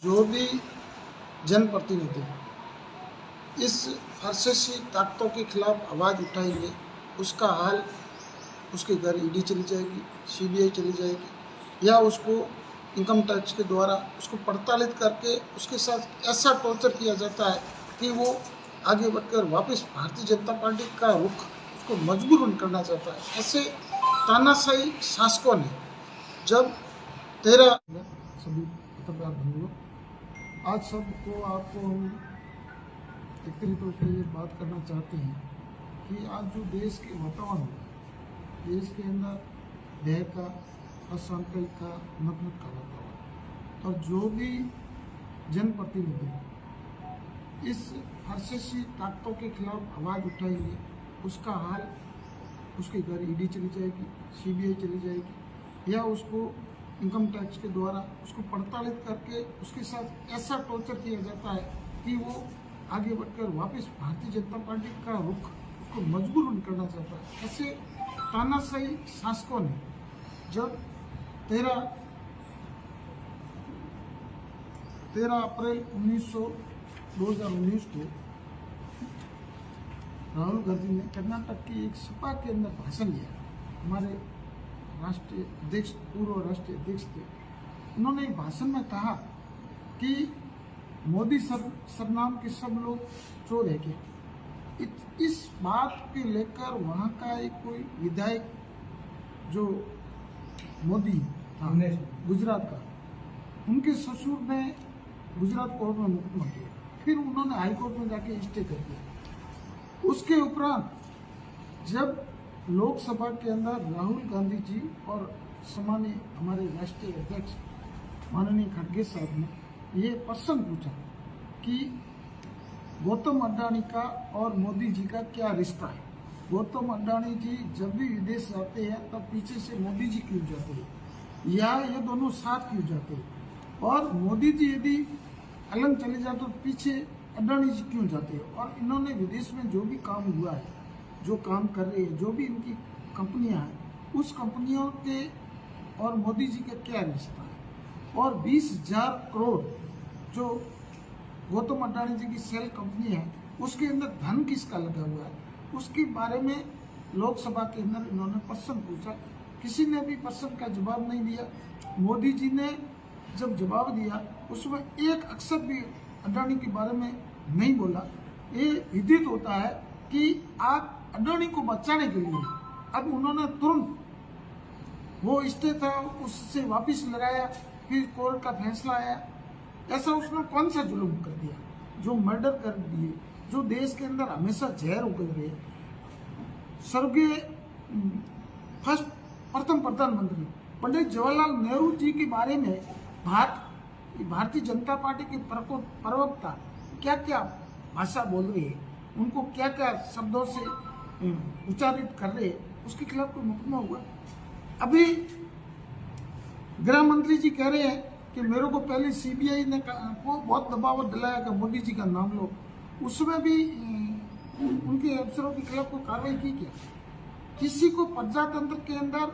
जो भी जनप्रतिनिधि इस फारसी ताकतों के खिलाफ आवाज़ उठाएंगे, उसका हाल उसके घर ईडी चली जाएगी, सीबीआई चली जाएगी, या उसको इनकम टैक्स के द्वारा उसको पड़तालित करके उसके साथ ऐसा टॉर्चर किया जाता है कि वो आगे बढ़कर वापस भारतीय जनता पार्टी का रुख उसको मजबूर करना चाहता है। ऐसे तानाशाही शासकों ने जब 13 सभी पत्रकार बंधुओं, आज सबको आपको हम एक तौर पर ये बात करना चाहते हैं कि आज जो देश के वातावरण हुआ, देश के अंदर भय का, अशांति का, नफरत का वातावरण, और जो भी जनप्रतिनिधि इस फारसी ताकतों के खिलाफ आवाज़ उठाएंगे, उसका हाल उसके घर ईडी चली जाएगी, सीबीआई चली जाएगी, या उसको इनकम टैक्स के द्वारा उसको पड़तालित करके उसके साथ ऐसा टॉर्चर किया जाता है कि वो आगे बढ़कर वापस भारतीय जनता पार्टी का रुख उसको मजबूर करना चाहता है। ऐसे तानाशाही शासकों ने जब 13 अप्रैल 2019 को राहुल गांधी ने कर्नाटक की एक सभा के अंदर भाषण दिया, हमारे राष्ट्रीय अध्यक्ष, पूर्व राष्ट्रीय अध्यक्ष थे, उन्होंने भाषण में कहा कि मोदी सरनाम के सब लोग चोर है क्या। इस बात के लेकर वहाँ का एक कोई विधायक जो मोदी था गुजरात का, उनके ससुर ने गुजरात कोर्ट में मुकदमा किया, फिर उन्होंने हाई कोर्ट में जाके स्टे कर दिया। उसके उपरांत जब लोकसभा के अंदर राहुल गांधी जी और सम्मानीय हमारे राष्ट्रीय अध्यक्ष माननीय खड़गे साहब ने ये प्रश्न पूछा कि गौतम अडानी का और मोदी जी का क्या रिश्ता है। गौतम अडानी जी जब भी विदेश जाते हैं तब पीछे से मोदी जी क्यों जाते हैं, या ये दोनों साथ क्यों जाते हैं, और मोदी जी यदि अलग चले जाते तो पीछे अडानी जी क्यों जाते हैं। और इन्होंने विदेश में जो भी काम हुआ है, जो काम कर रहे हैं, जो भी इनकी कंपनियां हैं, उस कंपनियों के और मोदी जी का क्या रिश्ता है। और 20,000 करोड़ जो गौतम अडानी जी की सेल कंपनी है, उसके अंदर धन किसका लगा हुआ है, उसके बारे में लोकसभा के अंदर इन्होंने प्रश्न पूछा। किसी ने भी प्रश्न का जवाब नहीं दिया। मोदी जी ने जब जवाब दिया उसमें एक अक्षर भी अडानी के बारे में नहीं बोला। ये विदित होता है कि आप अडानी को बचाने के लिए अब उन्होंने तुरंत वो स्टे था उससे वापस लगाया, फिर कोर्ट का फैसला आया। ऐसा उसने कौन सा जुल्म कर दिया, जो मर्डर कर दिए, जो देश के अंदर हमेशा जहर उगल रहे। स्वर्गीय प्रथम प्रधानमंत्री पंडित जवाहरलाल नेहरू जी के बारे में भारतीय जनता पार्टी के प्रवक्ता क्या क्या भाषा बोल रही है, उनको क्या क्या शब्दों से उच्चारित कर रहे, उसके खिलाफ कोई मुकदमा हुआ। अभी गृह मंत्री जी कह रहे हैं कि मेरे को पहले सीबीआई ने को बहुत दबाव दिलाया कि मोदी जी का नाम लो, उसमें भी उनके अफसरों के खिलाफ कोई कार्रवाई की क्या। किसी को प्रजातंत्र के अंदर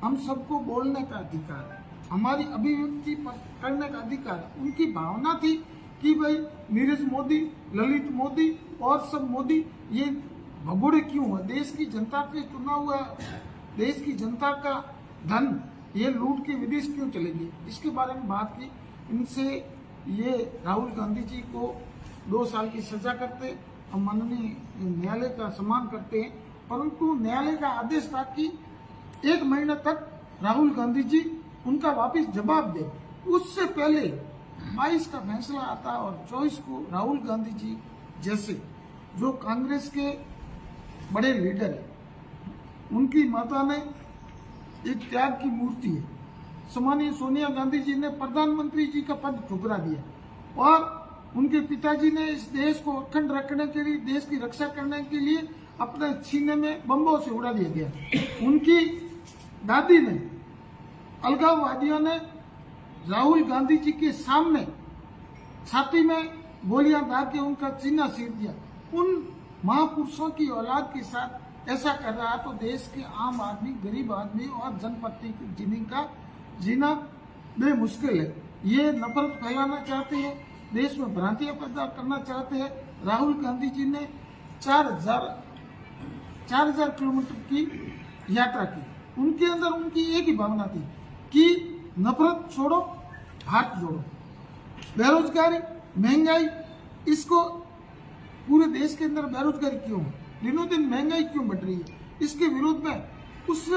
हम सबको बोलने का अधिकार है, हमारी अभिव्यक्ति करने का अधिकार है। उनकी भावना थी कि भाई नीरज मोदी, ललित मोदी और सब मोदी ये भगोड़े क्यों है, देश की जनता के चुना हुआ, देश की जनता का धन ये लूट के विदेश क्यों चलेगी, इसके बारे में बात की। इनसे ये राहुल गांधी जी को 2 साल की सजा करते, हम माननीय न्यायालय का सम्मान करते हैं, परंतु न्यायालय का आदेश था कि 1 महीने तक राहुल गांधी जी उनका वापस जवाब दे। उससे पहले 22 का फैसला आता और 24 को राहुल गांधी जी जैसे जो कांग्रेस के बड़े लीडर है, उनकी माता ने एक त्याग की मूर्ति है, सम्मानीय सोनिया गांधी जी ने प्रधानमंत्री जी का पद ठुकरा दिया और उनके पिताजी ने इस देश को अखंड रखने के लिए, देश की रक्षा करने के लिए अपने सीने में बम्बों से उड़ा दिया गया। उनकी दादी ने, अलगाववादियों ने राहुल गांधी जी के सामने छाती में गोलियां दाग के उनका चिन्ह चीर दिया। उन महापुरुषों की औलाद के साथ ऐसा कर रहा तो देश के आम आदमी, गरीब आदमी और जनपति जीने का जीना बेमुश्किल है। ये नफरत फैलाना चाहते हैं, देश में भ्रांतियां पैदा करना चाहते हैं। राहुल गांधी जी ने 4,000 किलोमीटर की यात्रा की। उनके अंदर उनकी एक ही भावना थी कि नफरत छोड़ो, हाथ जोड़ो। बेरोजगारी, महंगाई, इसको पूरे देश के अंदर बेरोजगारी क्यों, दिनों दिन महंगाई क्यों बढ़ रही है, इसके विरोध में उस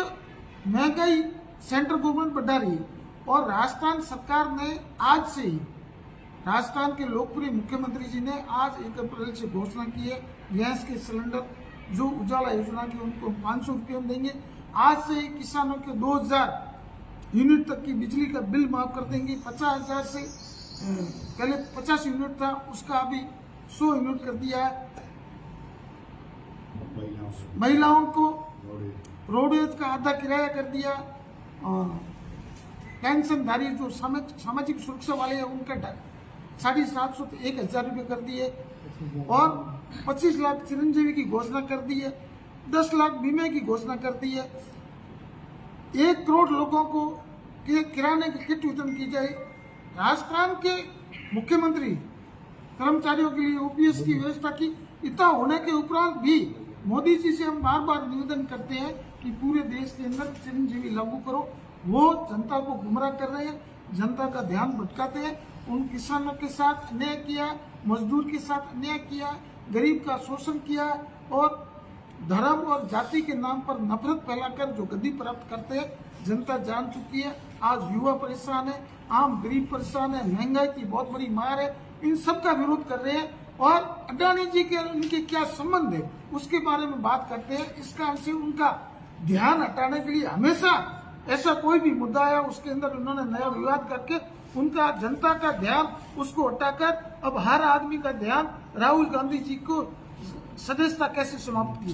महंगाई सेंट्रल गवर्नमेंट बढ़ा रही है। और राजस्थान सरकार ने आज से ही, राजस्थान के लोकप्रिय मुख्यमंत्री जी ने आज 1 अप्रैल से घोषणा की है, गैस के सिलेंडर जो उजाला योजना की उनको 500 रुपये में देंगे। आज से ही किसानों के 2000 यूनिट तक की बिजली का बिल माफ कर देंगे। 50,000 से पहले 50 यूनिट था, उसका अभी 100 यूनिट कर दिया है। महिलाओं को रोडवेज का आधा किराया कर दिया। पेंशनधारी जो सामाजिक सुरक्षा वाले हैं उनका 750 से 1,000 रुपये कर दिए। और 25 लाख चिरंजीवी की घोषणा कर दी है। 10 लाख बीमे की घोषणा कर दी है। 1 करोड़ लोगों को किराने की किट वितरण की जाए। राजस्थान के मुख्यमंत्री कर्मचारियों के लिए ओपीएस की व्यवस्था की। इतना होने के उपरांत भी मोदी जी से हम बार बार निवेदन करते हैं कि पूरे देश के अंदर चिरंजीवी लागू करो। वो जनता को गुमराह कर रहे हैं, जनता का ध्यान भटकाते हैं। उन किसानों के साथ अन्याय किया, मजदूर के साथ अन्याय किया, गरीब का शोषण किया और धर्म और जाति के नाम पर नफरत फैलाकर जो गद्दी प्राप्त करते हैं, जनता जान चुकी है। आज युवा परेशान है, आम गरीब परेशान है, महंगाई की बहुत बड़ी मार है। इन सब का विरोध कर रहे हैं और अडानी जी के उनके क्या संबंध है उसके बारे में बात करते हैं। इस कारण से उनका ध्यान हटाने के लिए हमेशा ऐसा कोई भी मुद्दा आया उसके अंदर उन्होंने नया विवाद करके उनका जनता का ध्यान उसको हटाकर अब हर आदमी का ध्यान राहुल गांधी जी को सदस्यता कैसे समाप्त की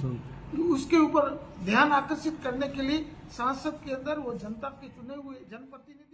उसके ऊपर ध्यान आकर्षित करने के लिए संसद के अंदर वो जनता के चुने हुए जनप्रतिनिधि